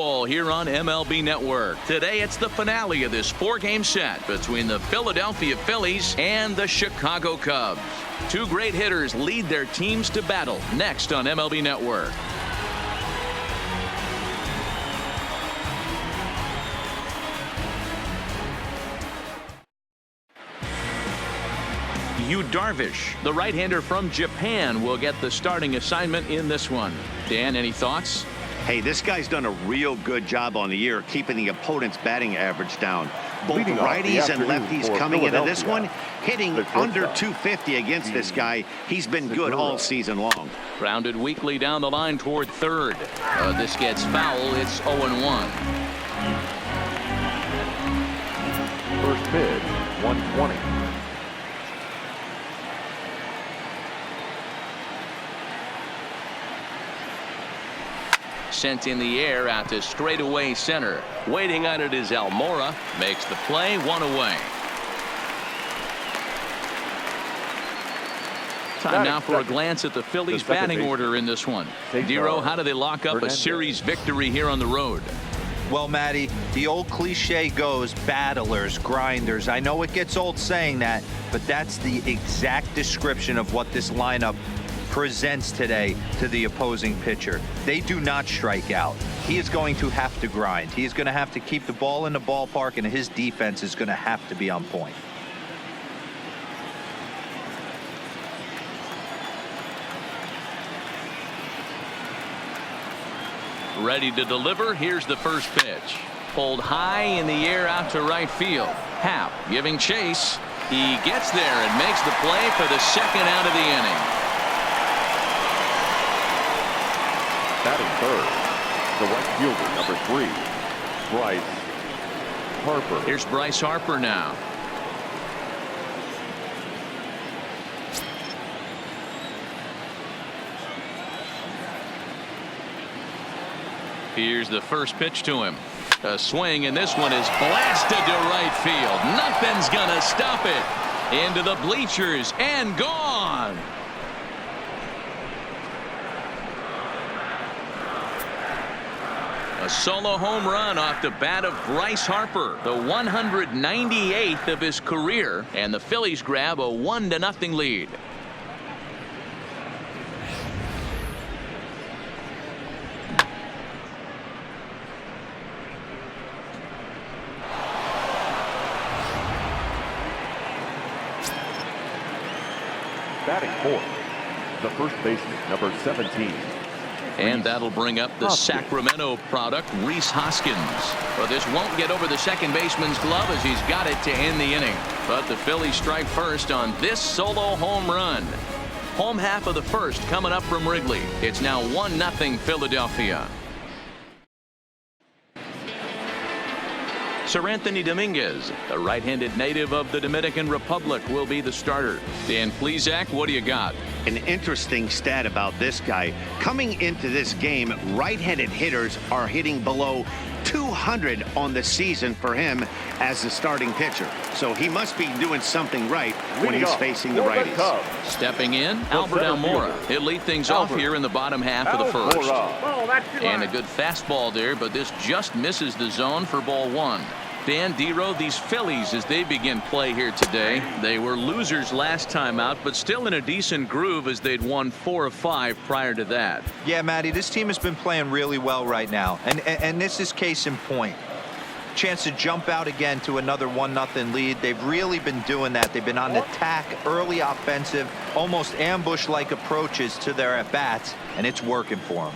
Here on MLB Network. Today it's the finale of this four-game set between the Philadelphia Phillies and the Chicago Cubs. Two great hitters lead their teams to battle next on MLB Network. Yu Darvish, the right-hander from Japan, will get the starting assignment in this one. Dan, any thoughts? Hey, this guy's done a real good job on the year keeping the opponent's batting average down. Both righties and lefties coming into this one, hitting under 250 against this guy. He's been good all season long. Grounded weakly down the line toward third. This gets foul. It's 0-1. First pitch, 120. Sent in the air out to straightaway center. Waiting on it is Almora. Makes the play, one away. Time now for a glance at the Phillies batting order in this one. Dero, how do they lock up a series victory here on the road? Well, Matty, the old cliche goes battlers, grinders. I know it gets old saying that, but that's the exact description of what this lineup presents today to the opposing pitcher. They do not strike out. He is going to have to grind. He is going to have to keep the ball in the ballpark, and his defense is going to have to be on point. Ready to deliver. Here's the first pitch. Pulled high in the air out to right field. Happ giving chase. He gets there and makes the play for the second out of the inning. Batting third, the right fielder, number 3, Bryce Harper. Here's Bryce Harper now. Here's the first pitch to him. A swing, and this one is blasted to right field. Nothing's gonna stop it. Into the bleachers and gone. A solo home run off the bat of Bryce Harper, the 198th of his career, and the Phillies grab a 1-0 lead. Batting fourth, the first baseman, number 17. And that'll bring up the Sacramento product, Rhys Hoskins. But this won't get over the second baseman's glove as he's got it to end the inning. But the Phillies strike first on this solo home run. Home half of the first coming up from Wrigley. It's now 1-0 Philadelphia. Sir Anthony Dominguez, the right-handed native of the Dominican Republic, will be the starter. Dan Plesac, what do you got? An interesting stat about this guy. Coming into this game, right-handed hitters are hitting below 200 on the season for him as the starting pitcher. So he must be doing something right when he's facing the righties. Stepping in, Albert Almora. He'll lead things off here in the bottom half of the first. And a good fastball there, but this just misses the zone for ball one. Dan, Dero, these Phillies, as they begin play here today, they were losers last time out, but still in a decent groove as they'd won 4 of 5 prior to that. Yeah, Matty, this team has been playing really well right now, and this is case in point. Chance to jump out again to another 1-0 lead. They've really been doing that. They've been on the attack, early offensive, almost ambush-like approaches to their at-bats, and it's working for them.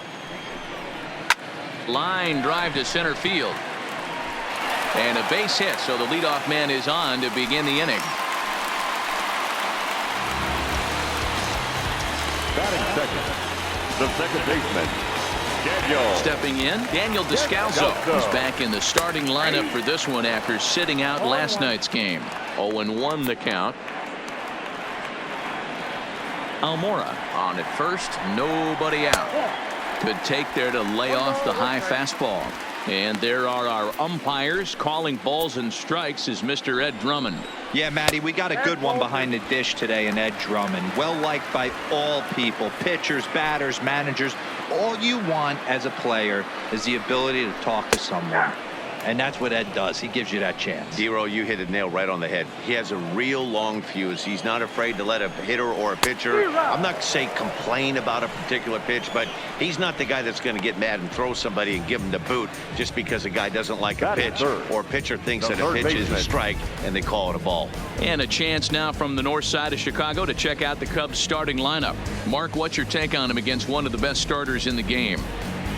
Line drive to center field. And a base hit, so the leadoff man is on to begin the inning. Batting second, the second baseman, Daniel. Stepping in, Daniel Descalso, who's back in the starting lineup for this one after sitting out last night's game. 0-1 the count. Almora on at first, nobody out. Good take there to lay off the high fastball. And there are our umpires calling balls and strikes is Mr. Ed Drummond. Yeah, Matty, we got a good one behind the dish today in Ed Drummond. Well liked by all people, pitchers, batters, managers. All you want as a player is the ability to talk to someone. And that's what Ed does. He gives you that chance. Dero, you hit a nail right on the head. He has a real long fuse. He's not afraid to let a hitter or a pitcher, I'm not saying complain about a particular pitch, but he's not the guy that's going to get mad and throw somebody and give him the boot just because a guy doesn't like a pitch or a pitcher thinks that a pitch is a strike and they call it a ball. And a chance now from the north side of Chicago to check out the Cubs starting lineup. Mark, what's your take on him against one of the best starters in the game?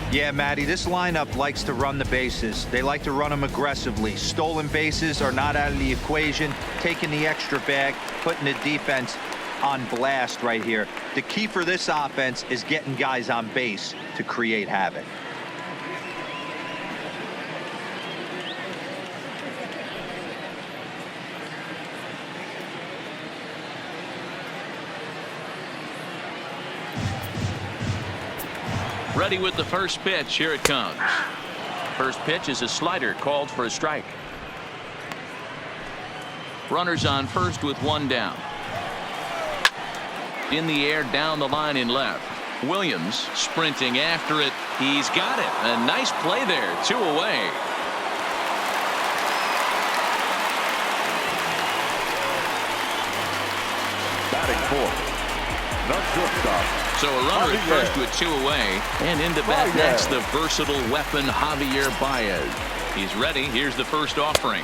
Yeah, Matty, this lineup likes to run the bases. They like to run them aggressively. Stolen bases are not out of the equation. Taking the extra bag, putting the defense on blast right here. The key for this offense is getting guys on base to create havoc. Ready with the first pitch. Here it comes. First pitch is a slider called for a strike. Runners on first with one down. In the air down the line in left. Williams sprinting after it. He's got it. A nice play there. 2 away. Batting fourth, the shortstop. So a runner at first with 2 away. And into bat next, the versatile weapon Javier Baez. He's ready. Here's the first offering.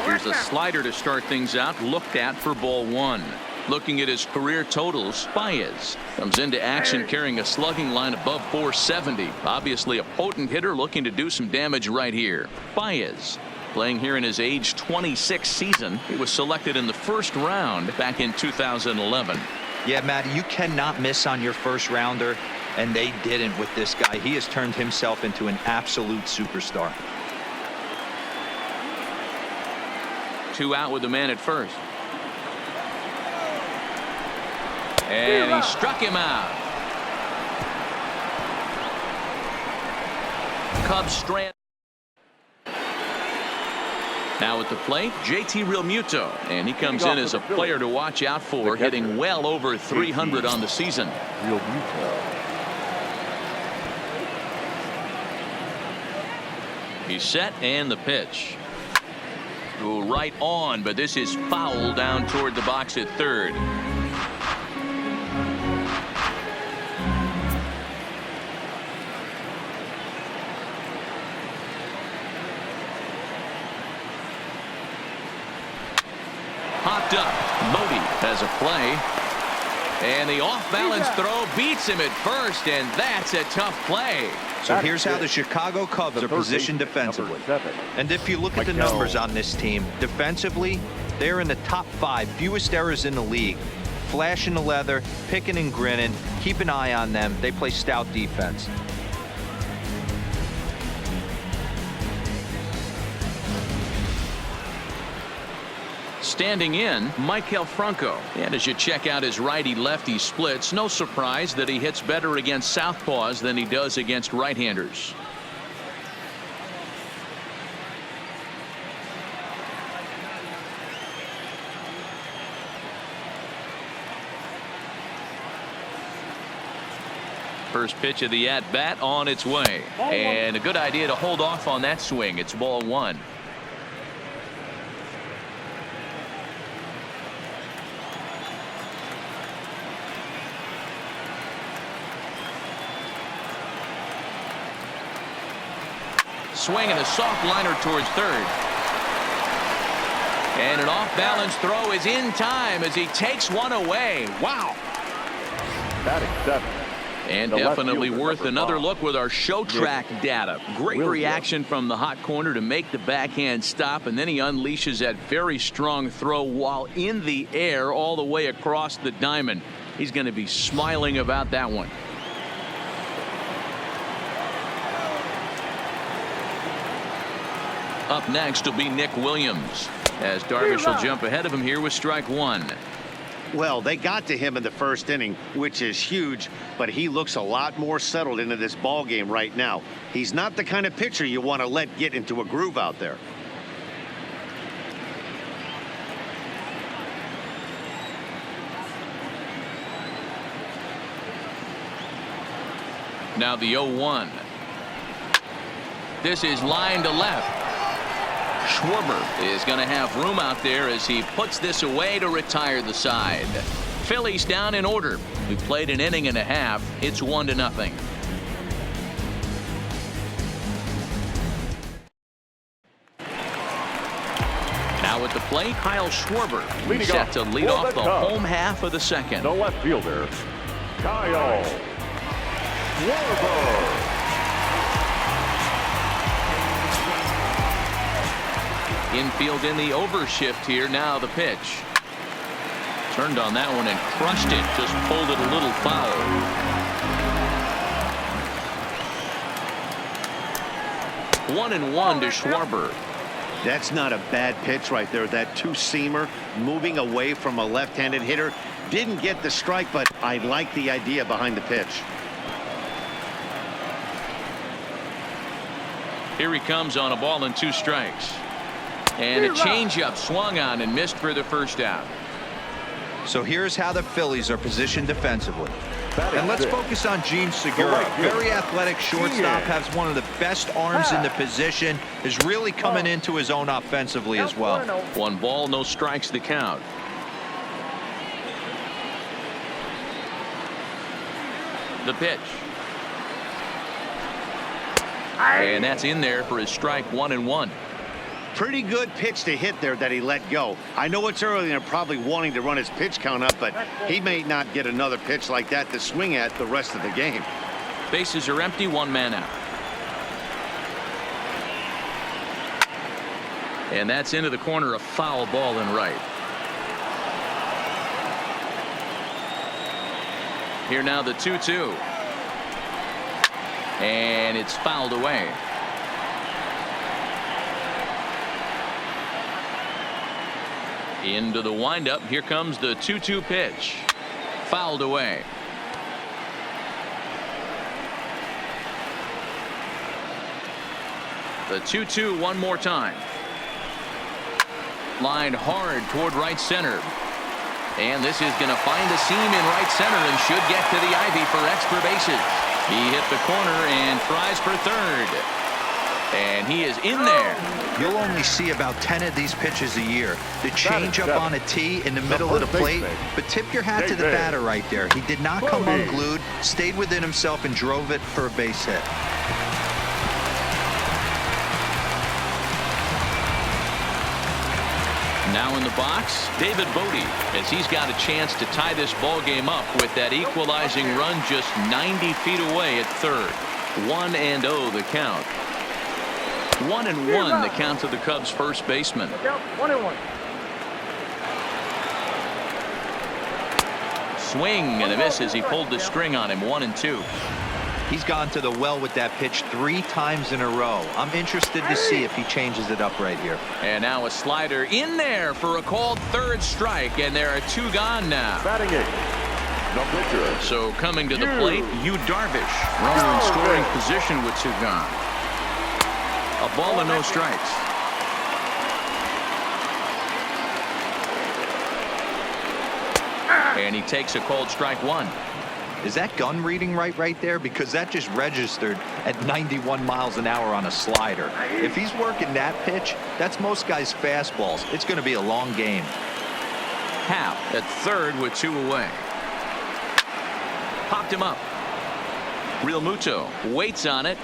Here's a slider to start things out. Looked at for ball 1. Looking at his career totals, Baez comes into action carrying a slugging line above 470. Obviously a potent hitter looking to do some damage right here. Baez playing here in his age 26 season. He was selected in the first round back in 2011. Yeah, Matty, you cannot miss on your first rounder, and they didn't with this guy. He has turned himself into an absolute superstar. 2 out with the man at first. And he struck him out. Cubs strand. Now at the plate, JT Realmuto, and he comes in as a player to watch out for, hitting well over 300 on the season. He's set and the pitch. Go right on, but this is foul down toward the box at third. Popped up. Modi has a play. And the off-balance throw beats him at first, and that's a tough play. So here's how the Chicago Cubs are positioned defensively. And if you look at the numbers on this team, defensively, they're in the top 5, fewest errors in the league. Flashing the leather, picking and grinning, keep an eye on them. They play stout defense. Standing in, Maikel Franco. And as you check out his righty-lefty splits, no surprise that he hits better against southpaws than he does against right-handers. First pitch of the at-bat on its way. And a good idea to hold off on that swing. It's ball 1. Swing and a soft liner towards third. And an off-balance throw is in time as he takes one away. Wow. Batting 7. And definitely worth another look with our show track data. Great reaction from the hot corner to make the backhand stop, and then he unleashes that very strong throw while in the air all the way across the diamond. He's going to be smiling about that one. Up next will be Nick Williams, as Darvish will jump ahead of him here with strike 1. Well, they got to him in the first inning, which is huge, but he looks a lot more settled into this ball game right now. He's not the kind of pitcher you want to let get into a groove out there. Now the 0-1. This is line to left. Schwarber is going to have room out there as he puts this away to retire the side. Phillies down in order. We played an inning and a half. It's 1-0. Now at the plate, Kyle Schwarber. Leading Set off to lead for off the the Cubs, home half of the second. the left fielder, Kyle Schwarber. Infield in the overshift here. Now the pitch. Turned on that one and crushed it. Just pulled it a little foul. One and one to Schwarber. That's not a bad pitch right there. That two-seamer moving away from a left-handed hitter. Didn't get the strike, but I like the idea behind the pitch. Here he comes on a ball and 2 strikes. And a changeup swung on and missed for the first out. So here's how the Phillies are positioned defensively. And let's focus on Gene Segura. Right, Very athletic shortstop, has one of the best arms in the position, is really coming into his own offensively as well. 1 ball, no strikes to count. The pitch. And that's in there for his strike. 1-1. Pretty good pitch to hit there that he let go. I know it's early and they're probably wanting to run his pitch count up, but he may not get another pitch like that to swing at the rest of the game. Bases are empty, 1 man out. And that's into the corner, a foul ball in right. Here now the 2-2. And it's fouled away. Into the windup. Here comes the 2-2 pitch. Fouled away. The 2-2 one more time. Lined hard toward right center. And this is going to find a seam in right center and should get to the ivy for extra bases. He hit the corner and tries for third. And he is in there. You'll only see about 10 of these pitches a year. The change up on a tee in the middle of the plate. But tip your hat to the batter right there. He did not come unglued, stayed within himself, and drove it for a base hit. Now in the box, David Bodie, as he's got a chance to tie this ball game up with that equalizing run just 90 feet away at third. 1-0 the count. 1-1 the count to the Cubs first baseman. 1-1. Swing and a miss as he pulled the string on him. 1-2. He's gone to the well with that pitch 3 times in a row. I'm interested to see if he changes it up right here. And now a slider in there for a called third strike, and there are 2 gone now. Batting 8, the pitcher. So coming to the plate, Yu Darvish, runner in scoring position with 2 gone. A ball and no strikes. And he takes a called strike 1. Is that gun reading right there? Because that just registered at 91 miles an hour on a slider. If he's working that pitch, that's most guys' fastballs. It's going to be a long game. Happ at third with 2 away. Popped him up. Real Muto waits on it.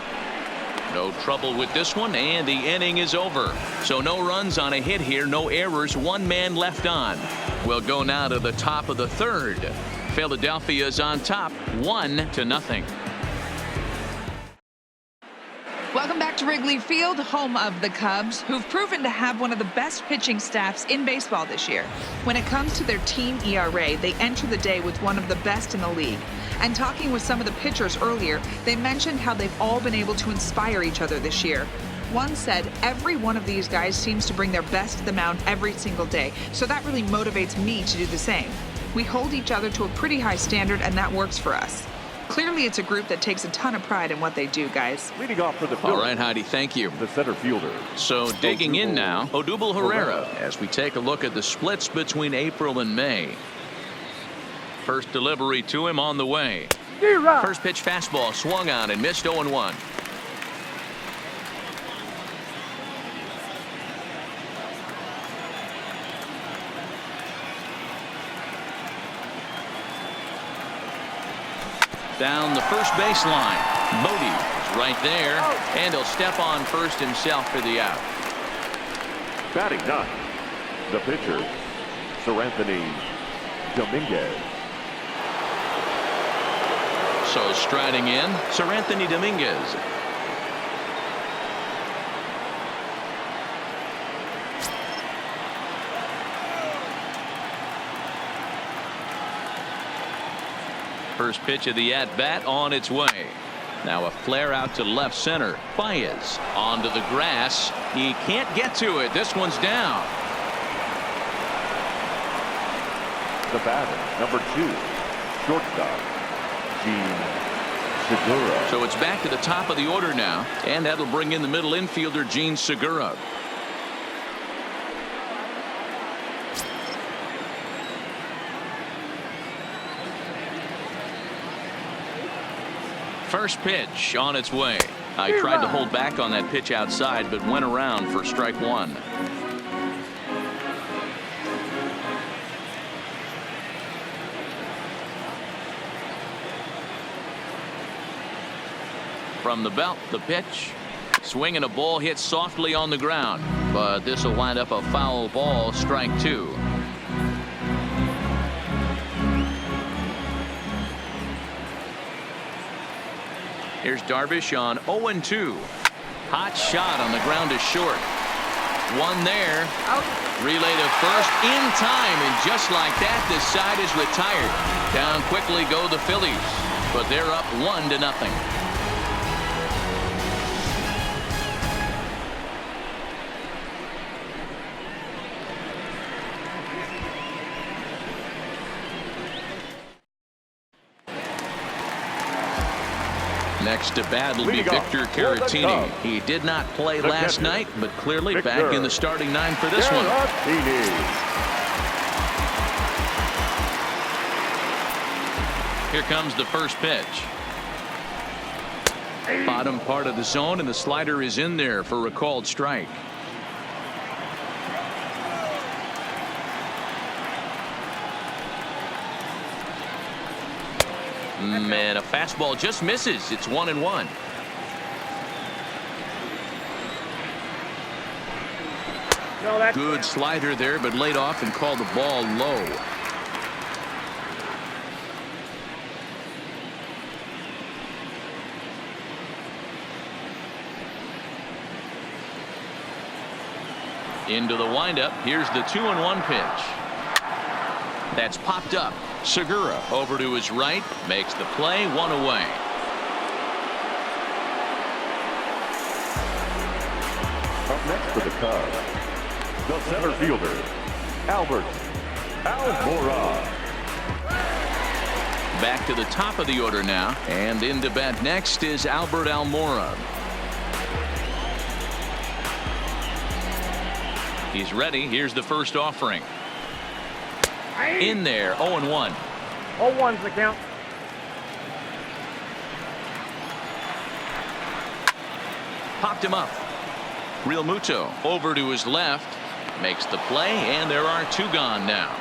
No trouble with this one, and the inning is over. So no runs on a hit here, no errors, 1 man left on. We'll go now to the top of the third. Philadelphia's on top, 1-0. Welcome back to Wrigley Field, home of the Cubs, who've proven to have one of the best pitching staffs in baseball this year. When it comes to their team ERA, they enter the day with one of the best in the league. And talking with some of the pitchers earlier, they mentioned how they've all been able to inspire each other this year. One said, every one of these guys seems to bring their best to the mound every single day, so that really motivates me to do the same. We hold each other to a pretty high standard, and that works for us. Clearly, it's a group that takes a ton of pride in what they do, guys. Leading off for the Phillies. All right, Heidi, thank you. The center fielder. So digging in now, Odubel Herrera, as we take a look at the splits between April and May. First delivery to him on the way. First pitch fastball swung on and missed 0-1. Down the first baseline. Bodie is right there, and he'll step on first himself for the out. Batting ninth, the pitcher, Anthony Dominguez. So striding in, Anthony Dominguez. First pitch of the at-bat on its way. Now a flare out to left center. Baez onto the grass. He can't get to it. This one's down. The batter, number 2, shortstop, Gene Segura. So it's back to the top of the order now, and that'll bring in the middle infielder Gene Segura. First pitch on its way. I tried to hold back on that pitch outside, but went around for strike one. From the belt, the pitch. Swinging a ball hit softly on the ground, but this will wind up a foul ball, strike two. Here's Darvish on 0-2. Hot shot on the ground is short. One there. Out. Relay to first in time, and just like that, this side is retired. Down quickly go the Phillies, but they're up 1-0. Next to bat will be Victor Caratini. He did not play last night, but clearly back in the starting nine for this one. Here comes the first pitch. Bottom part of the zone, and the slider is in there for a called strike. And a fastball just misses. It's 1-1. Good slider there, but laid off and called the ball low. Into the windup. Here's the 2-1 pitch. That's popped up. Segura over to his right, makes the play, one away. Up next for the Cubs, the center fielder, Albert Almora. Back to the top of the order now, and into bat next is Albert Almora. He's ready. Here's the first offering. In there, 0-1. 0-1's the count. Popped him up. Real Muto over to his left, makes the play, and there are two gone now.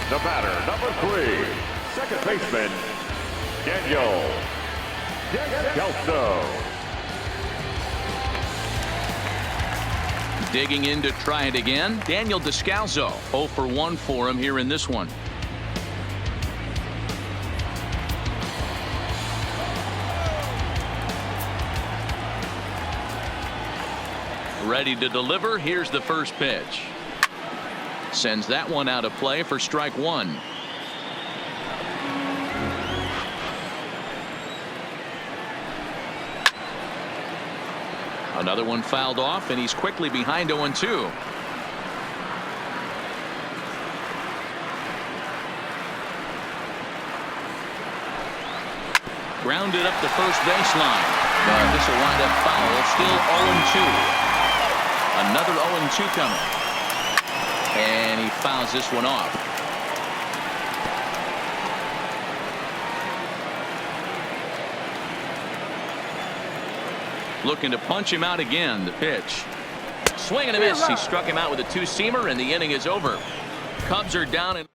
The batter, number 3, second baseman, Daniel Delso. Digging in to try it again, Daniel Descalso. 0 for 1 for him here in this one. Ready to deliver. Here's the first pitch. Sends that one out of play for strike one. Another one fouled off, and he's quickly behind 0-2. grounded up the first baseline. But this will wind up foul. Still 0-2. Another 0-2 coming. And he fouls this one off. Looking to punch him out again. The pitch. Swing and a miss. He struck him out with a two-seamer, and the inning is over. Cubs are down. And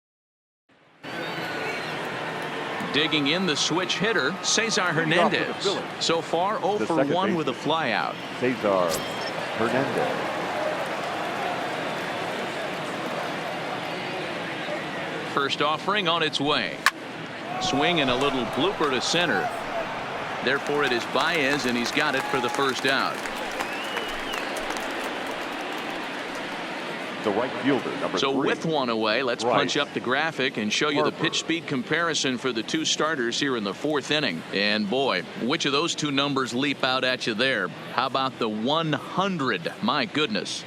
digging in the switch hitter, Cesar Hernandez. So far, 0 for 1 with a flyout. Cesar Hernandez. First offering on its way. Swing and a little blooper to center. Therefore, it is Baez, and he's got it for the first out. The right fielder, number 3. With one away, let's Right. punch up the graphic and show you the pitch speed comparison for the two starters here in the 4th inning. And boy, which of those two numbers leap out at you there? How about the 100? My goodness.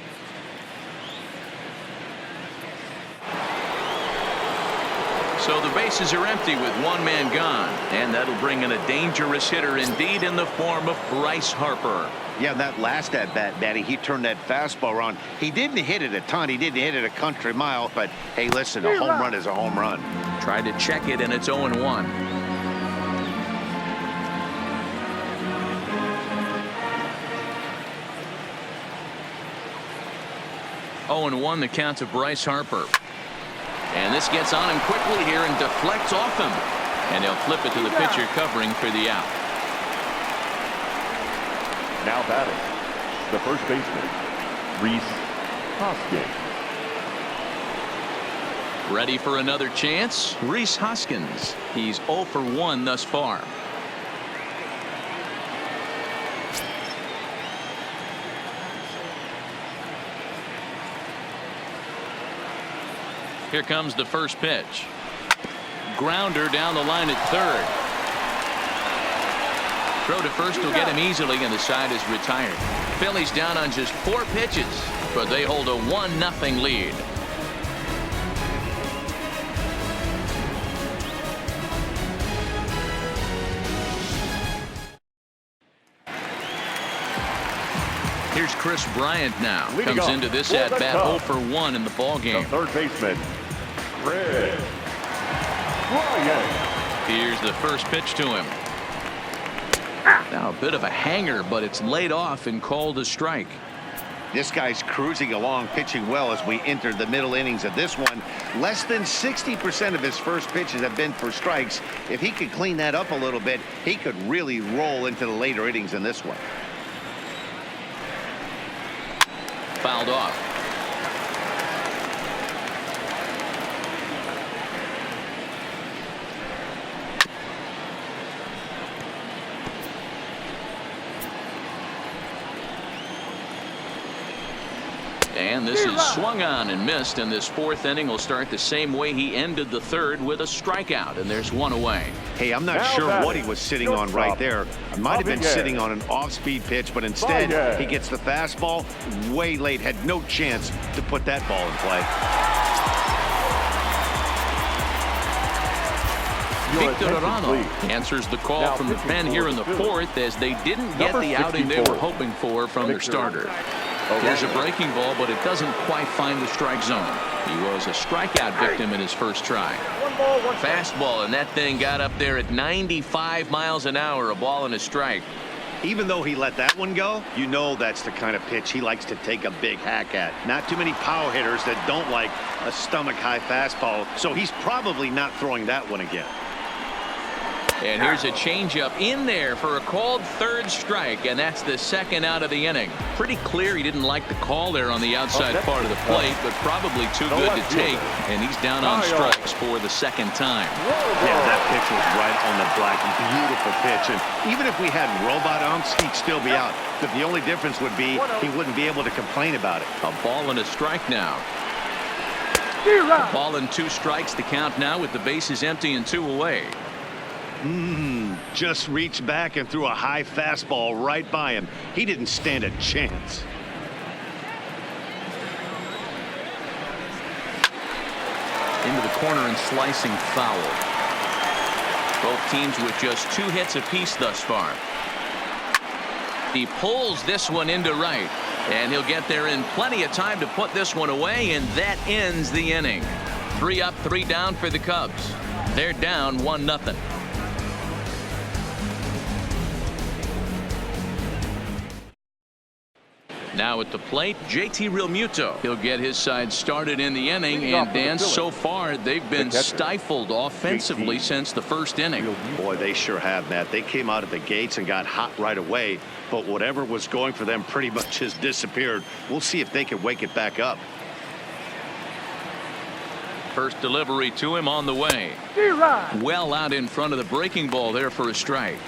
So the bases are empty with one man gone, and that'll bring in a dangerous hitter indeed in the form of Bryce Harper. Yeah, that last at bat, Daddy, he turned that fastball around. He didn't hit it a ton. He didn't hit it a country mile. But, hey, listen, a home run is a home run. Tried to check it, and it's 0-1. The count to Bryce Harper. And this gets on him quickly here and deflects off him. And he'll flip it to the pitcher covering for the out. Now batting, the first baseman, Rhys Hoskins. Ready for another chance? Rhys Hoskins. He's 0 for 1 thus far. Here comes the first pitch. Grounder down the line at third. Throw to first will get him easily, and the side is retired. Phillies down on just 4 pitches, but they hold a 1-0 lead. Here's Chris Bryant now. Leading Comes off into this for the at-bat Cubs. 0 for 1 in the ballgame. The third baseman, Chris Bryant. Here's the first pitch to him. Now a bit of a hanger, but it's laid off and called a strike. This guy's cruising along, pitching well as we enter the middle innings of this one. Less than 60% of his first pitches have been for strikes. If he could clean that up a little bit, he could really roll into the later innings in this one. Fouled off. And this is swung on and missed, and this 4th inning will start the same way he ended the 3rd with a strikeout, and there's one away. Hey, I'm not Now sure batting, what he was sitting on right there. Might have been sitting on an off-speed pitch, but instead he gets the fastball way late. Had no chance to put that ball in play. Victor Arano answers the call Now from the pen here in the 4th, as they didn't get Number the outing they 64. were hoping for from their starter. Okay. Here's a breaking ball, but it doesn't quite find the strike zone. He was a strikeout victim in his first try. Fastball, and that thing got up there at 95 miles an hour, a ball and a strike. Even though he let that one go, you know that's the kind of pitch he likes to take a big hack at. Not too many power hitters that don't like a stomach-high fastball, so he's probably not throwing that one again. And here's a changeup in there for a called 3rd strike, and that's the 2nd out of the inning. Pretty clear he didn't like the call there on the outside part of the plate, but probably too good to take, and he's down on strikes for the 2nd time. Yeah, that pitch was right on the black. Beautiful pitch, and even if we had robot umps, he'd still be out. But the only difference would be he wouldn't be able to complain about it. A ball and a strike now. A ball and 2 strikes to count now with the bases empty and 2 away. Just reached back and threw a high fastball right by him. He didn't stand a chance. Into the corner and slicing foul. Both teams with just 2 hits apiece thus far. He pulls this one into right, and he'll get there in plenty of time to put this one away, and that ends the inning. 3 up, 3 down for the Cubs. They're down 1-0. Now at the plate, JT Realmuto. He'll get his side started in the inning, and Dan, so far they've been stifled offensively since the first inning. Boy, they sure have, Matt. They came out of the gates and got hot right away, but whatever was going for them pretty much has disappeared. We'll see if they can wake it back up. First delivery to him on the way. Well out in front of the breaking ball there for a strike.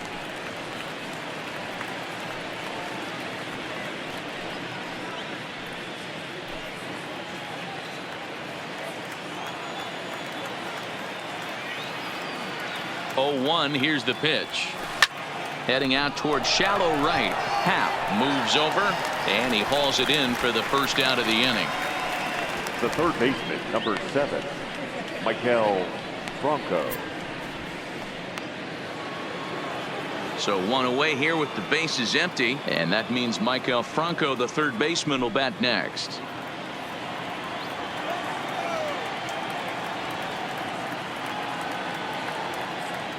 Oh, 1. Here's the pitch. Heading out towards shallow right. Happ moves over, and he hauls it in for the first out of the inning. The third baseman, number 7, Michael Franco. So 1 away here with the bases empty, and that means Michael Franco, the third baseman, will bat next.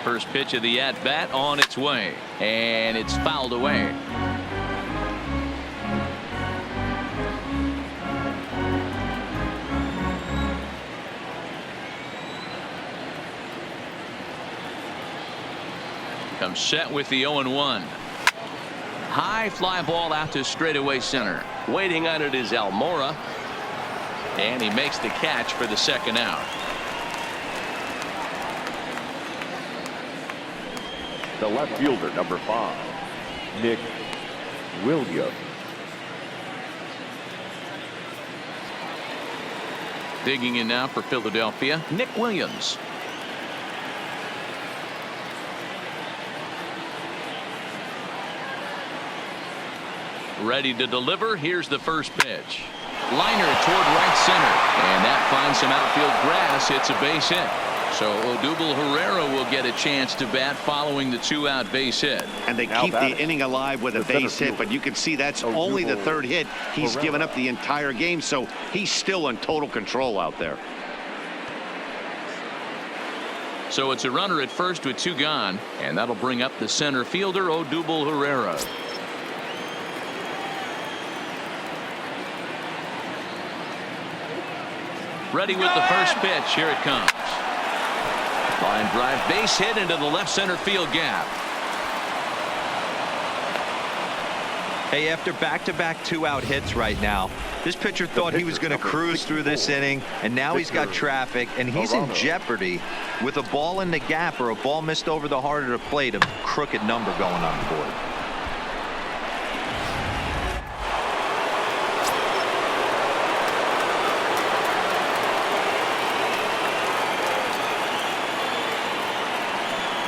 First pitch of the at-bat on its way, and it's fouled away. Comes set with the 0-1. High fly ball out to straightaway center. Waiting on it is Almora, and he makes the catch for the second out. The left fielder, number 5, Nick Williams. Digging in now for Philadelphia, Nick Williams. Ready to deliver. Here's the first pitch. Liner toward right center, and that finds some outfield grass. It's a base hit. So Odubel Herrera will get a chance to bat following the 2-out base hit. And they keep the inning alive with a base hit, but you can see that's only the 3rd hit he's given up the entire game, so he's still in total control out there. So it's a runner at first with 2 gone, and that'll bring up the center fielder, Odubel Herrera. Ready with the first pitch. Here it comes. Line drive, base hit into the left center field gap. Hey, after back-to-back 2-out hits right now, this pitcher thought he was going to cruise through this inning, and now he's got traffic, and he's in jeopardy with a ball in the gap or a ball missed over the heart of the plate, a crooked number going on the board.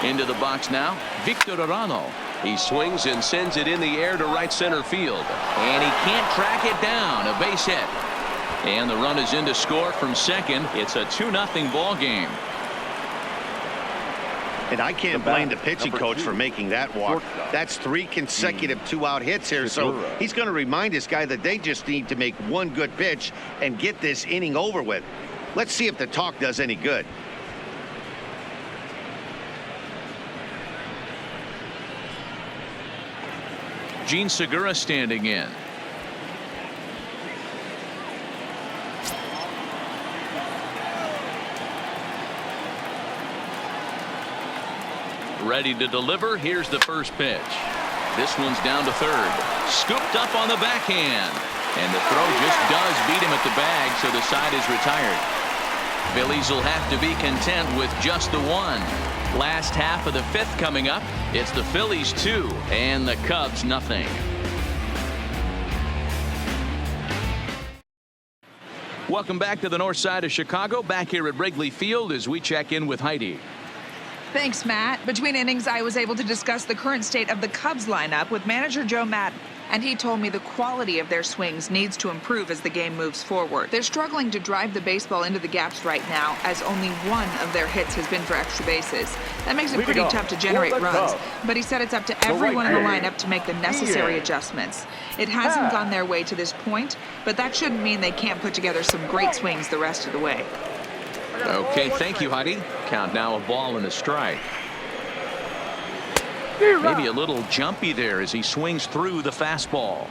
Into the box now, Victor Arano. He swings and sends it in the air to right center field, and he can't track it down. A base hit, and the run is in to score from second. It's a 2-0 ball game. And I can't blame the pitching coach for making that walk. That's 3 consecutive 2-out hits here, so he's going to remind this guy that they just need to make 1 good pitch and get this inning over with. Let's see if the talk does any good. Gene Segura standing in. Ready to deliver. Here's the first pitch. This one's down to third. Scooped up on the backhand. And the throw just does beat him at the bag, so the side is retired. Phillies will have to be content with just the 1. Last half of the 5th coming up. It's the Phillies 2 and the Cubs nothing. Welcome back to the north side of Chicago. Back here at Wrigley Field as we check in with Heidi. Thanks, Matt. Between innings, I was able to discuss the current state of the Cubs lineup with manager Joe Madden. and he told me the quality of their swings needs to improve as the game moves forward. They're struggling to drive the baseball into the gaps right now, as only one of their hits has been for extra bases. That makes it pretty tough to generate runs, but he said it's up to everyone in the lineup to make the necessary adjustments. It hasn't gone their way to this point, but that shouldn't mean they can't put together some great swings the rest of the way. Okay, thank you, Heidi. Count now, a ball and a strike. Maybe a little jumpy there as he swings through the fastball.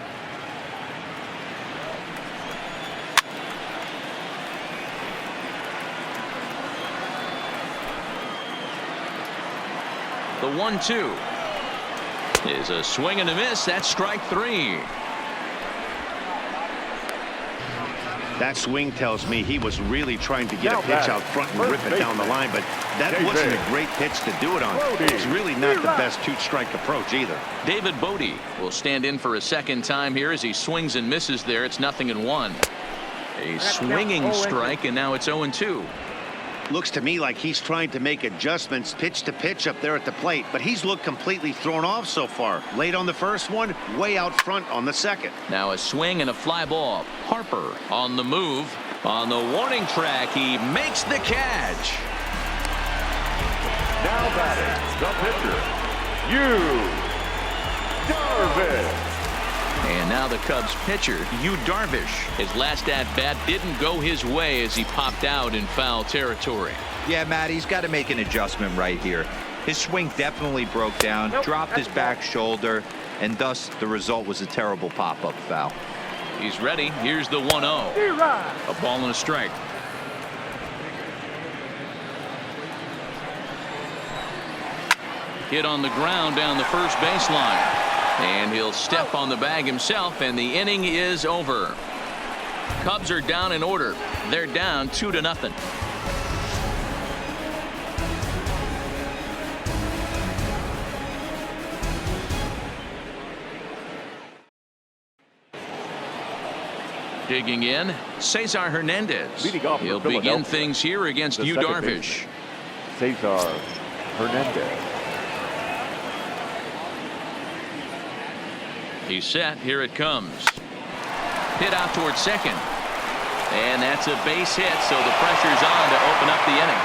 The 1-2 is a swing and a miss. That's strike 3. That swing tells me he was really trying to get a pitch out front and rip it down the line, but that wasn't a great pitch to do it on. It's really not the best two-strike approach either. David Bodie will stand in for a second time here as he swings and misses there. It's 0-1. A swinging strike, and now it's 0-2. Looks to me like he's trying to make adjustments pitch to pitch up there at the plate, but he's looked completely thrown off so far. Late on the first one, way out front on the second. Now a swing and a fly ball. Harper on the move. On the warning track, he makes the catch. Now batting, the pitcher, Darvish. And now the Cubs pitcher, Yu Darvish. His last at-bat didn't go his way as he popped out in foul territory. Yeah, Matt, he's got to make an adjustment right here. His swing definitely broke down, dropped his back shoulder, and thus the result was a terrible pop-up foul. He's ready. Here's the 1-0. A ball and a strike. Hit on the ground down the first baseline. And he'll step on the bag himself, and the inning is over. Cubs are down in order. They're down 2-0. Digging in, Cesar Hernandez. He'll begin things here against Yu Darvish. Cesar Hernandez. He's set. Here it comes. Hit out towards second. And that's a base hit, so the pressure's on to open up the inning.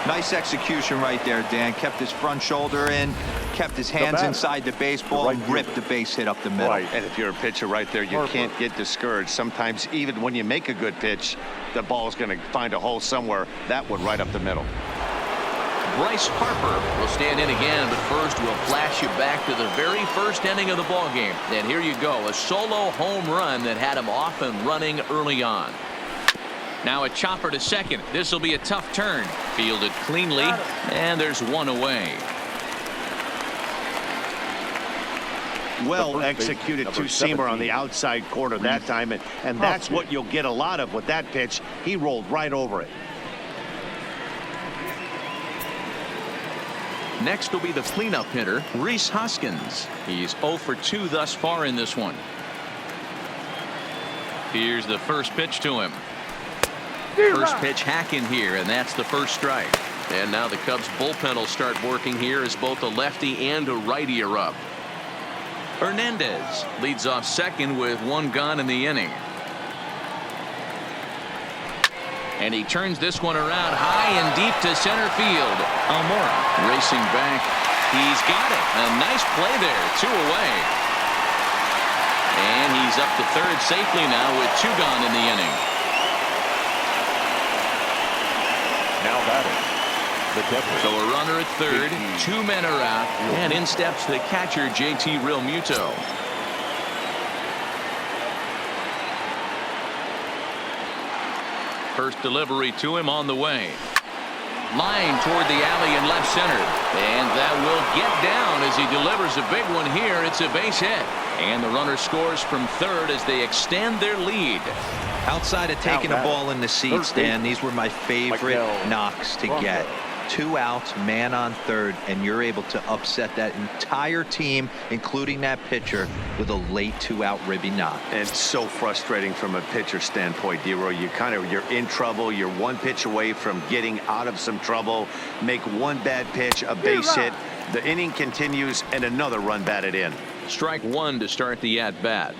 Nice execution right there, Dan. Kept his front shoulder in, kept his hands inside the baseball, and ripped the base hit up the middle. And if you're a pitcher right there, you can't get discouraged. Sometimes even when you make a good pitch, the ball's going to find a hole somewhere. That one right up the middle. Bryce Harper will stand in again, but first we'll flash you back to the very first inning of the ball game. And here you go, a solo home run that had him off and running early on. Now a chopper to second. This will be a tough turn. Fielded cleanly, and there's one away. Well executed two-seamer on the outside corner that time, and that's what you'll get a lot of with that pitch. He rolled right over it. Next will be the cleanup hitter, Rhys Hoskins. He's 0 for 2 thus far in this one. Here's the first pitch to him. First pitch hacking here, and that's the first strike. And now the Cubs bullpen will start working here as both a lefty and a righty are up. Hernandez leads off second with one gone in the inning. And he turns this one around high and deep to center field. Almora racing back. He's got it. A nice play there. 2 away. And he's up to third safely now with 2 gone in the inning. Now batting, the catcher. So a runner at third. 2 men are out. And in steps the catcher, JT Realmuto. First delivery to him on the way. Line toward the alley in left center. And that will get down as he delivers a big one here. It's a base hit. And the runner scores from third as they extend their lead. Outside of taking a ball in the seats, Dan, these were my favorite knocks to get. 2 outs, man on third, and you're able to upset that entire team, including that pitcher, with a late 2-out ribby knock. And it's so frustrating from a pitcher standpoint, D-Roy. You're in trouble. You're one pitch away from getting out of some trouble. Make one bad pitch, a base hit, The inning continues and another run batted in. Strike one to start the at-bat.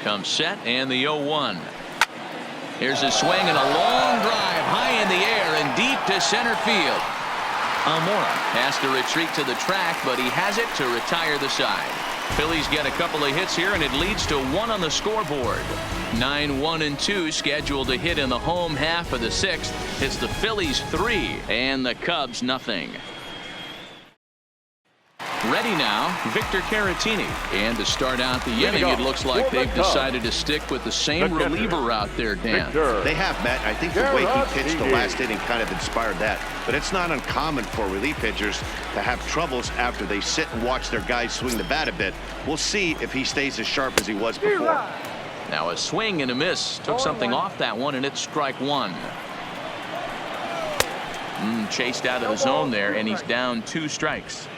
Comes set and the 0-1. Here's a swing and a long drive high in the air and deep to center field. Almora has to retreat to the track, but he has it to retire the side. Phillies get a couple of hits here and it leads to 1 on the scoreboard. 9-1-2 scheduled to hit in the home half of the 6th. It's the Phillies 3 and the Cubs nothing. Ready now, Victor Caratini. And to start out the inning, it looks like they've decided to stick with the same reliever out there, Dan. They have, Matt. I think the way he pitched the last inning kind of inspired that. But it's not uncommon for relief pitchers to have troubles after they sit and watch their guys swing the bat a bit. We'll see if he stays as sharp as he was before. Now a swing and a miss. Took something off that one, and it's strike one. Chased out of the zone there, and he's down 2 strikes.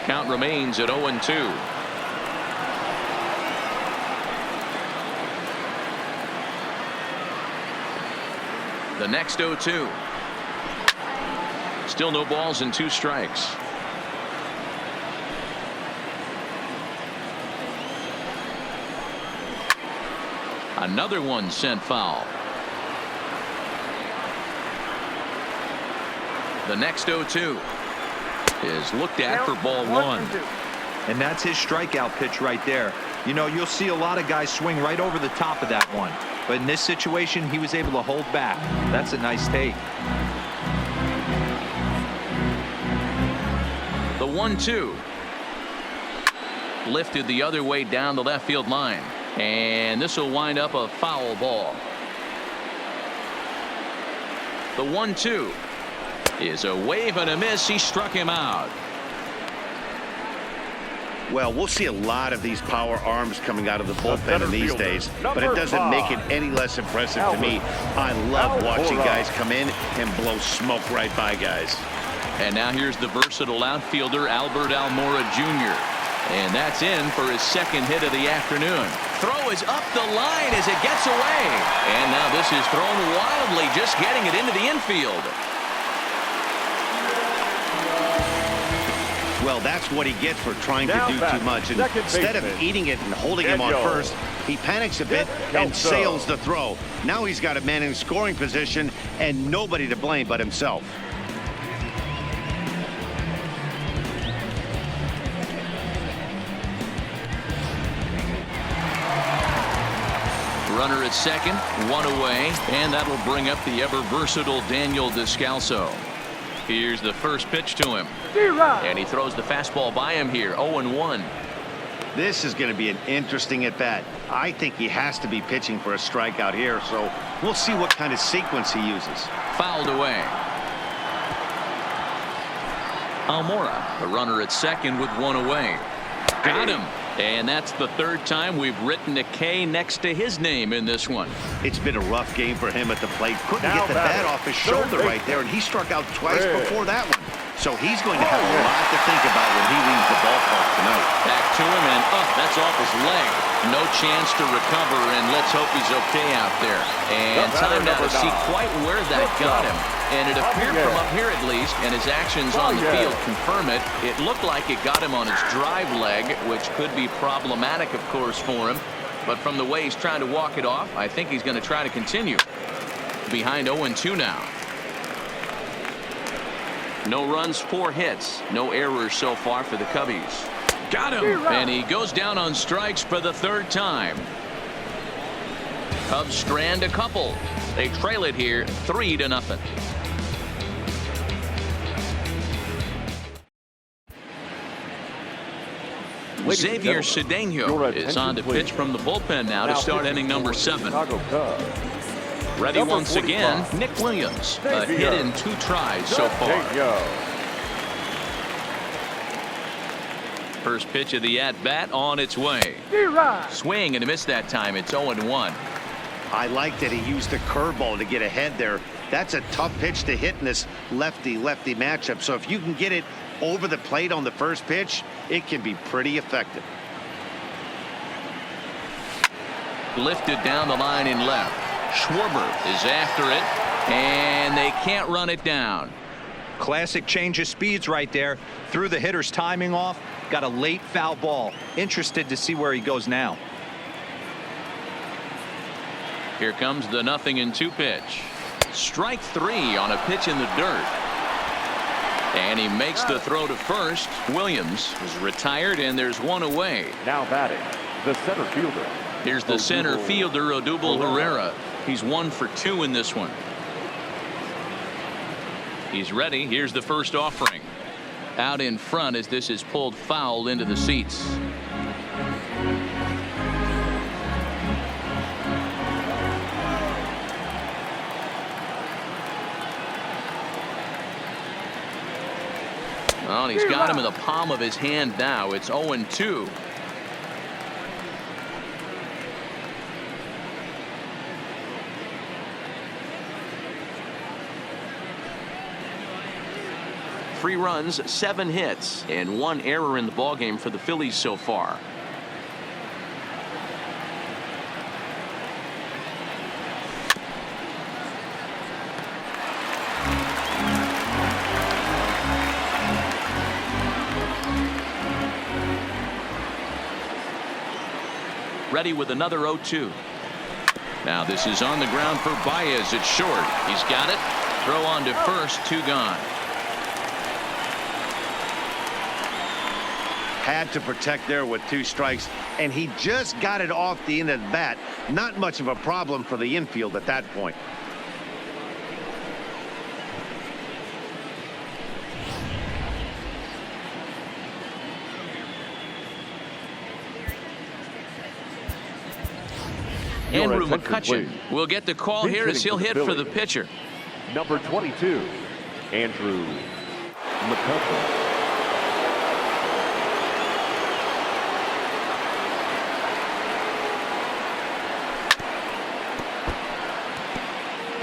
Count remains at 0-2. The next 0-2. Still no balls and 2 strikes. Another one sent foul. The next 0-2 is looked at for ball 1. And that's his strikeout pitch right there. You know, you'll see a lot of guys swing right over the top of that one. But in this situation, he was able to hold back. That's a nice take. The 1-2. Lifted the other way down the left field line. And this will wind up a foul ball. The 1-2 is a wave and a miss. He struck him out. Well, we'll see a lot of these power arms coming out of the bullpen in these days, but it doesn't make it any less impressive to me. I love watching guys come in and blow smoke right by guys. And now here's the versatile outfielder Albert Almora Jr. And that's in for his 2nd hit of the afternoon. Throw is up the line as it gets away. And now this is thrown wildly, just getting it into the infield. Well, that's what he gets for trying to do too much. And instead of eating it and holding him on first, he panics a bit and sails the throw. Now he's got a man in scoring position and nobody to blame but himself. Runner at second, 1 away, and that'll bring up the ever-versatile Daniel Descalso. Here's the first pitch to him. And he throws the fastball by him here, 0-1. This is going to be an interesting at-bat. I think he has to be pitching for a strikeout here, so we'll see what kind of sequence he uses. Fouled away. Almora, the runner at second with 1 away. Got him. And that's the 3rd time we've written a K next to his name in this one. It's been a rough game for him at the plate. Couldn't get the bat off his shoulder right there, and he struck out twice before that one. So he's going to have a lot to think about when he leaves the ballpark tonight. Back to him, and that's off his leg. No chance to recover, and let's hope he's okay out there. And time now to see quite where that got him. And it appeared from up here at least, and his actions on the field confirm it. It looked like it got him on his drive leg, which could be problematic, of course, for him. But from the way he's trying to walk it off, I think he's going to try to continue. Behind 0-2 now. No runs, 4 hits. No errors so far for the Cubbies. Got him. And he goes down on strikes for the 3rd time. Cubs strand a couple. They trail it here 3-0. Xavier Cedeno is on to pitch from the bullpen now to start inning number 7. Ready once again, Nick Williams. A hit in 2 tries so far. First pitch of the at-bat on its way. Swing and a miss that time. It's 0-1. I like that he used the curveball to get ahead there. That's a tough pitch to hit in this lefty-lefty matchup. So if you can get it over the plate on the first pitch, it can be pretty effective. Lifted down the line in left. Schwarber is after it, and they can't run it down. Classic change of speeds right there. Threw the hitter's timing off. Got a late foul ball. Interested to see where he goes now. Here comes the 0-2 pitch. Strike 3 on a pitch in the dirt. And he makes the throw to first. Williams is retired, and there's one away. Now batting, the center fielder. Here's the center fielder, Odubel Herrera. He's 1 for 2 in this one. He's ready. Here's the first offering. Out in front as this is pulled foul into the seats. Well, he's got him in the palm of his hand now. It's 0-2. Three runs, 7 hits, and 1 error in the ballgame for the Phillies so far. Ready with another 0-2. Now this is on the ground for Baez. It's short. He's got it. Throw on to first. 2 gone. Had to protect there with 2 strikes, and he just got it off the end of the bat. Not much of a problem for the infield at that point. Andrew McCutchen will get the call here as he'll hit for the pitcher. Number 22, Andrew McCutchen.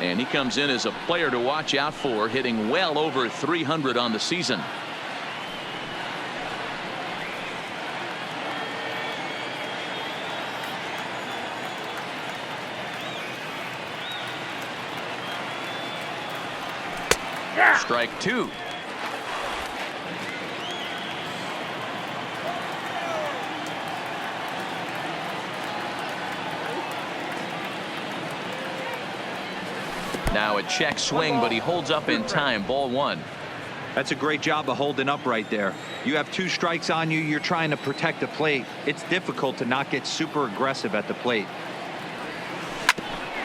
And he comes in as a player to watch out for, hitting well over 300 on the season. Strike 2. Now a check swing, but he holds up in time. Ball 1. That's a great job of holding up right there. You have 2 strikes on you. You're trying to protect the plate. It's difficult to not get super aggressive at the plate.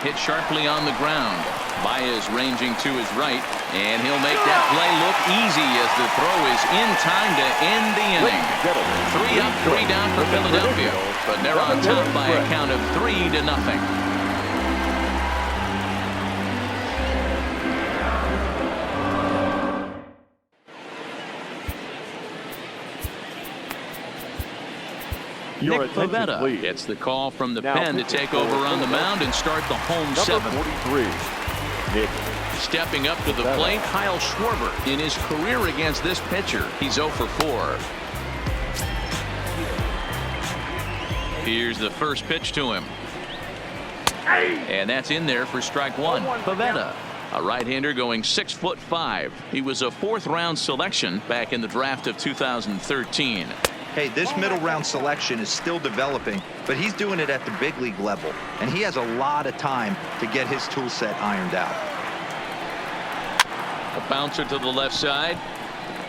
Hit sharply on the ground. Baez ranging to his right, and he'll make that play look easy as the throw is in time to end the inning. 3 up, 3 down for Philadelphia, but they're on top by a count of 3-0. Nick Pivetta gets the call from the pen to take over on the mound and start the home 7. 43, Nick. Stepping up to the plate, Kyle Schwarber. In his career against this pitcher, he's 0 for 4. Here's the first pitch to him. And that's in there for strike 1. Pivetta, a right-hander going 6'5". He was a 4th-round selection back in the draft of 2013. Hey, this middle round selection is still developing, but he's doing it at the big league level, and he has a lot of time to get his tool set ironed out. A bouncer to the left side.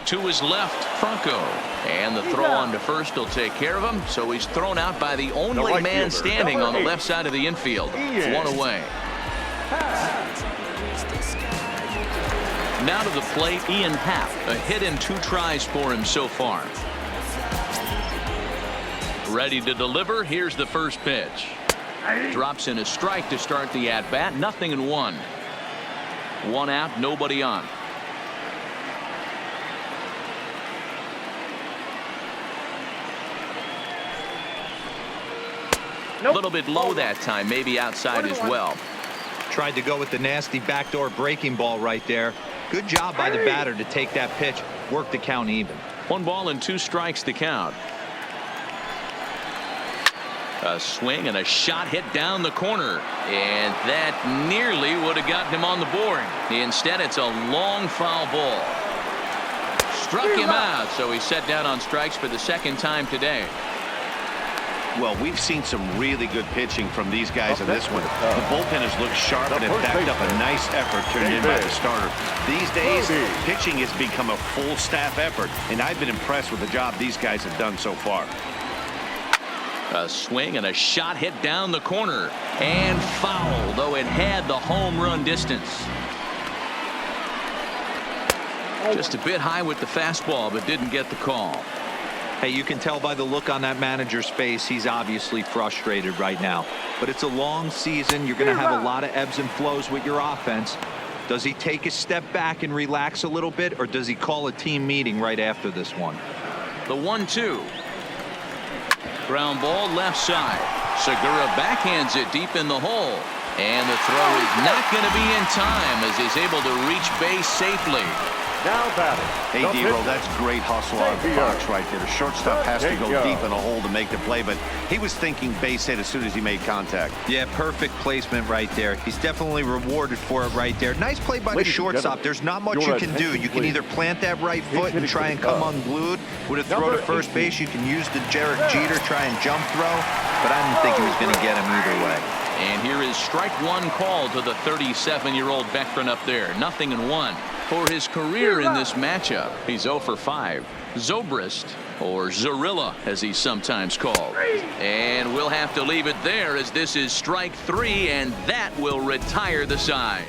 To his left, Franco. And the throw on to first will take care of him, so he's thrown out by the only man standing on the left side of the infield. 1 away. Now to the plate, Ian Happ. A hit and 2 tries for him so far. Ready to deliver. Here's the first pitch. Drops in a strike to start the at-bat. 0-1. 1 out, nobody on. A little bit low that time, maybe outside as well. Tried to go with the nasty backdoor breaking ball right there. Good job by the batter to take that pitch, work the count even. 1-2 strikes to count. A swing and a shot hit down the corner, and that nearly would have gotten him on the board. Instead, it's a long foul ball. Struck him out, so he's set down on strikes for the second time today. Well, we've seen some really good pitching from these guys in this one. The bullpen has looked sharp and has backed up a nice effort turned in by the starter. These days, pitching has become a full staff effort, and I've been impressed with the job these guys have done so far. A swing and a shot hit down the corner, and foul, though it had the home run distance. Just a bit high with the fastball, but didn't get the call. Hey, you can tell by the look on that manager's face, he's obviously frustrated right now. But it's a long season. You're going to have a lot of ebbs and flows with your offense. Does he take a step back and relax a little bit, or does he call a team meeting right after this one? The 1-2. Ground ball left side. Segura backhands it deep in the hole. And the throw is not going to be in time as he's able to reach base safely. Now batting. Hey, Dero, that's great hustle out of the box right there. The shortstop has to go deep in the hole to make the play, but he was thinking base hit as soon as he made contact. Yeah, perfect placement right there. He's definitely rewarded for it right there. Nice play by the shortstop. There's not much you can do. You can either plant that right foot and try and come unglued with a throw to first base. You can use the Derek Jeter, try and jump throw, but I didn't think he was going to get him either way. And here is strike one called to the 37-year-old veteran up there. 0-1 for his career in this matchup. He's 0 for 5. Zobrist, or Zorilla as he's sometimes called. And we'll have to leave it there as this is strike 3, and that will retire the side.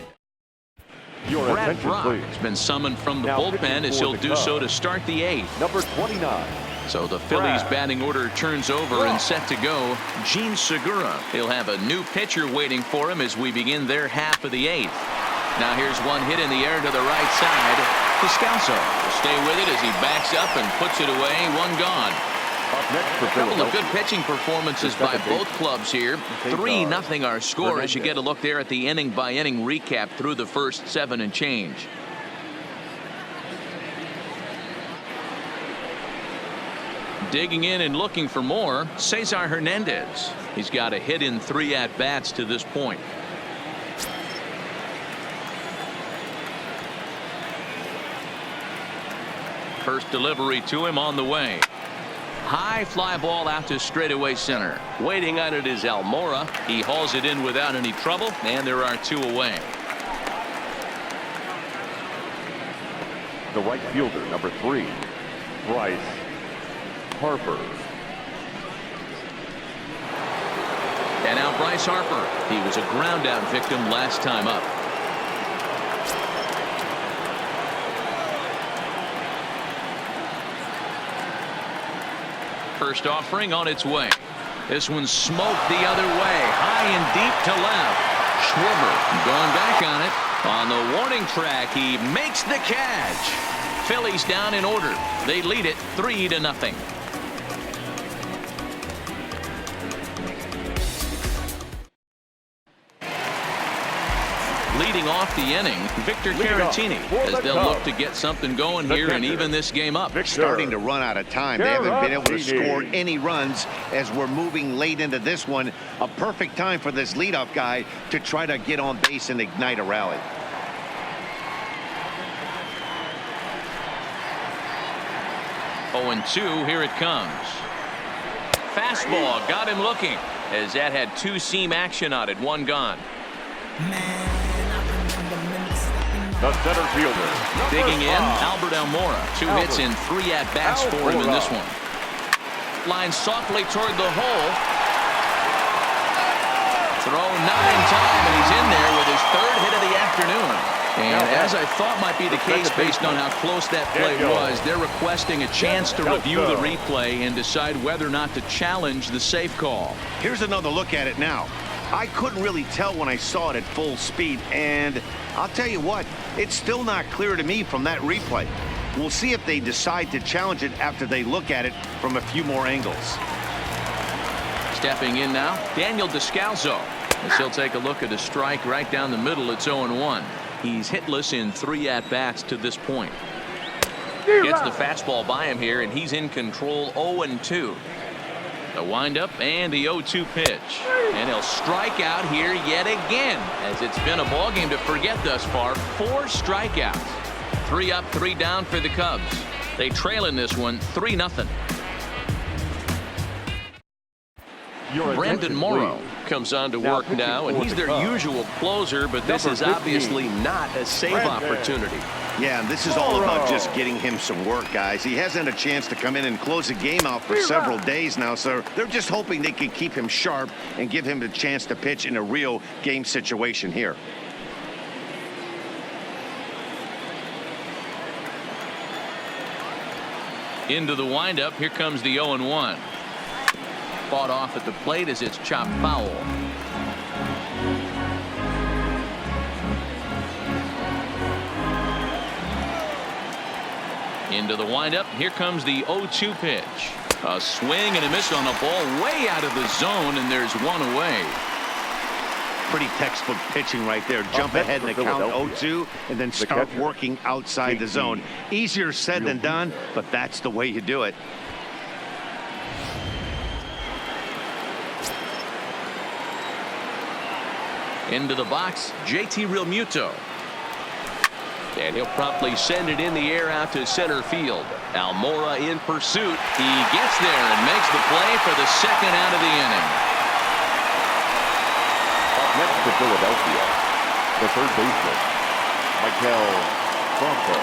Brad Brock has been summoned from the bullpen as he'll do so to start the 8th. Number 29. So the Phillies batting order turns over and set to go. Gene Segura. He'll have a new pitcher waiting for him as we begin their half of the 8th. Now here's one hit in the air to the right side. Descalso will stay with it as he backs up and puts it away. 1 gone. A couple of good pitching performances by both clubs here. 3-0 our score as you get a look there at the inning-by-inning recap through the first 7 and change. Digging in and looking for more, Cesar Hernandez. He's got a hit in 3 at-bats to this point. First delivery to him on the way. High fly ball out to straightaway center. Waiting on it is Almora. He hauls it in without any trouble, and there are 2 away. The right fielder, number 3, Bryce Harper. And now Bryce Harper. He was a ground out victim last time up. First offering on its way. This one smoked the other way, high and deep to left. Schwarber going back on it. On the warning track, he makes the catch. Phillies down in order. They lead it 3-0. Leading off the inning, Victor Caratini, as they'll look to get something going here and even this game up. Starting to run out of time. They haven't been able to score any runs as we're moving late into this one. A perfect time for this leadoff guy to try to get on base and ignite a rally. Oh, 2, here it comes. Fastball got him looking as that had 2-seam action on it. 1 gone. The center fielder. Digging in, Albert Almora. 2 hits in 3 at-bats for him in this one. Line softly toward the hole. Throw not in time, and he's in there with his 3rd hit of the afternoon. And as I thought might be the case based on how close that play was, they're requesting a chance to review the replay and decide whether or not to challenge the safe call. Here's another look at it now. I couldn't really tell when I saw it at full speed, and I'll tell you what, it's still not clear to me from that replay. We'll see if they decide to challenge it after they look at it from a few more angles. Stepping in now, Daniel Descalso. As he'll take a look at a strike right down the middle. It's 0-1. He's hitless in 3 at-bats to this point. Gets the fastball by him here, and he's in control. 0-2. The windup and the 0-2 pitch. And he'll strike out here yet again, as it's been a ball game to forget thus far. 4 strikeouts. 3 up, 3 down for the Cubs. They trail in this one 3-0. Brandon Morrow comes on to work now, and he's their usual closer, but this is obviously not a save opportunity. Yeah, and this is all about just getting him some work, guys. He hasn't had a chance to come in and close the game out for several days now, so they're just hoping they can keep him sharp and give him the chance to pitch in a real game situation here. Into the windup. Here comes the 0-1. Fought off at the plate as it's chopped foul. Into the windup. Here comes the 0-2 pitch. A swing and a miss on the ball way out of the zone, and there's 1 away. Pretty textbook pitching right there. Jump ahead in the count 0-2 and then start working outside the zone. Easier said than done, but that's the way you do it. Into the box, JT Realmuto. And he'll promptly send it in the air out to center field. Almora in pursuit. He gets there and makes the play for the second out of the inning. Up next to Philadelphia, the third baseman, Maikel Franco.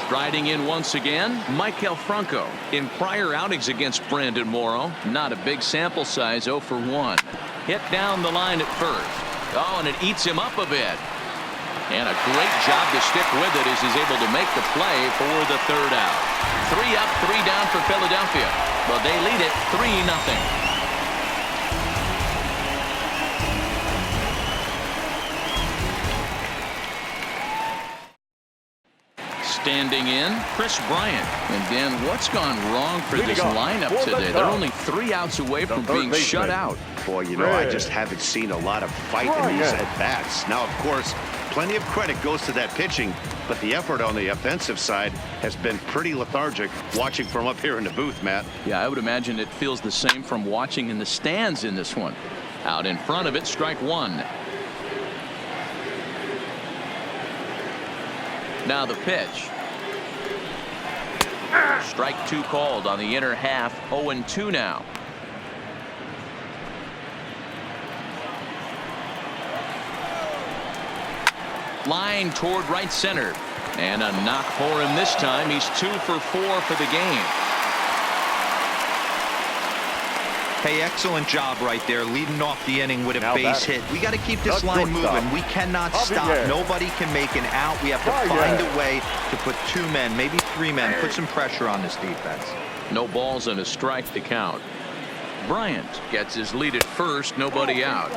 Striding in once again, Maikel Franco. In prior outings against Brandon Morrow, not a big sample size, 0 for 1. Hit down the line at first. Oh, and it eats him up a bit. And a great job to stick with it as he's able to make the play for the third out. 3 up, 3 down for Philadelphia. But they lead it 3-0. Standing in, Chris Bryant. And Dan, what's gone wrong for this lineup today? They're only 3 outs away from being shut out. Boy, you know, I just haven't seen a lot of fight in these at-bats. Now, of course, plenty of credit goes to that pitching, but the effort on the offensive side has been pretty lethargic. Watching from up here in the booth, Matt. Yeah, I would imagine it feels the same from watching in the stands in this one. Out in front of it, strike 1. Now the pitch. Strike 2 called on the inner half. 0-2 now. Line toward right center. And a knock for him this time. He's 2 for 4 for the game. Hey, excellent job right there, leading off the inning with a base hit. We got to keep this line moving. We cannot stop. Nobody can make an out. We have to find a way to put 2 men, maybe 3 men, put some pressure on this defense. No balls and a strike to count. Bryant gets his lead at first, nobody out.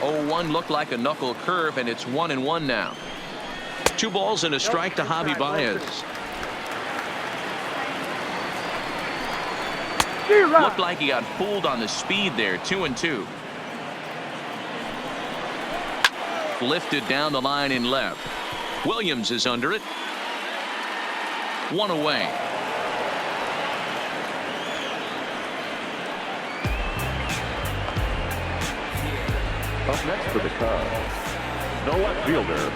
0-1 looked like a knuckle curve, and it's 1-1 now. 2 balls and a strike to Javi Baez. Looked like he got fooled on the speed there. 2-2. Lifted down the line in left. Williams is under it. 1 away. Up next for the Cubs, the left fielder,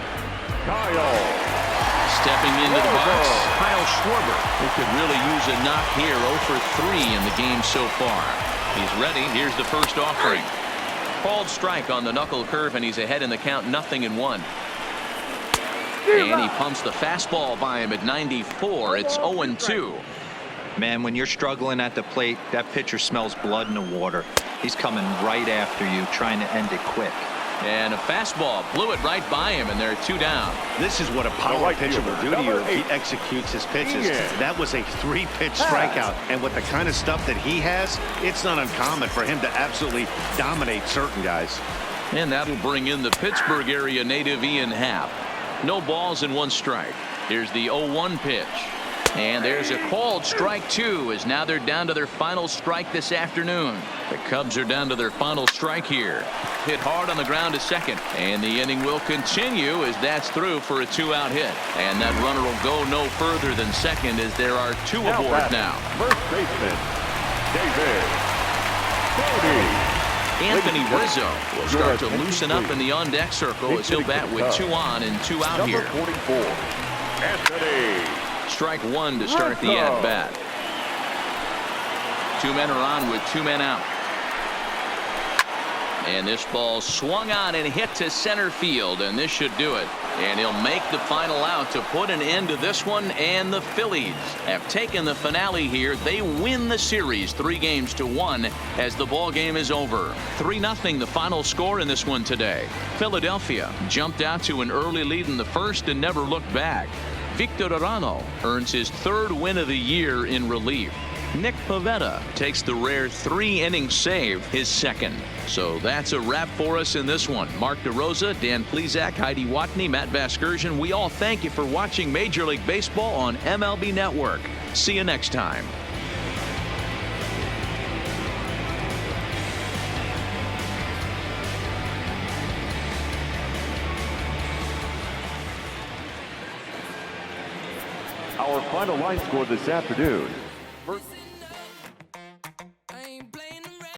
Kyle. Stepping into the box, Kyle Schwarber, who could really use a knock here. 0 for 3 in the game so far. He's ready. Here's the first offering. Called strike on the knuckle curve, and he's ahead in the count, 0-1. And he pumps the fastball by him at 94. It's 0-2. Man, when you're struggling at the plate, that pitcher smells blood in the water. He's coming right after you, trying to end it quick. And a fastball blew it right by him, and they're 2 down. This is what a power pitcher will do to you if he executes his pitches. That was a 3-pitch strikeout, and with the kind of stuff that he has, it's not uncommon for him to absolutely dominate certain guys. And that'll bring in the Pittsburgh area native Ian Happ. No balls and 1 strike. Here's the 0-1 pitch. And there's a called strike 2 as now they're down to their final strike this afternoon. The Cubs are down to their final strike here. Hit hard on the ground to second, and the inning will continue as that's through for a 2-out hit. And that runner will go no further than second as there are 2 aboard now. First baseman, David Brody. Anthony Rizzo will start to loosen up in the on-deck circle as he'll bat with 2 on and 2 out here. Number 44, Anthony. Strike 1 to start the at-bat. 2 men are on with 2 men out. And this ball swung on and hit to center field, and this should do it. And he'll make the final out to put an end to this one, and the Phillies have taken the finale here. They win the series 3-1 as the ball game is over. 3-0 the final score in this one today. Philadelphia jumped out to an early lead in the first and never looked back. Victor Arano earns his 3rd win of the year in relief. Nick Pivetta takes the rare 3-inning save, his 2nd. So that's a wrap for us in this one. Mark DeRosa, Dan Plesac, Heidi Watney, Matt Vasgersian. We all thank you for watching Major League Baseball on MLB Network. See you next time. Our final line score this afternoon. First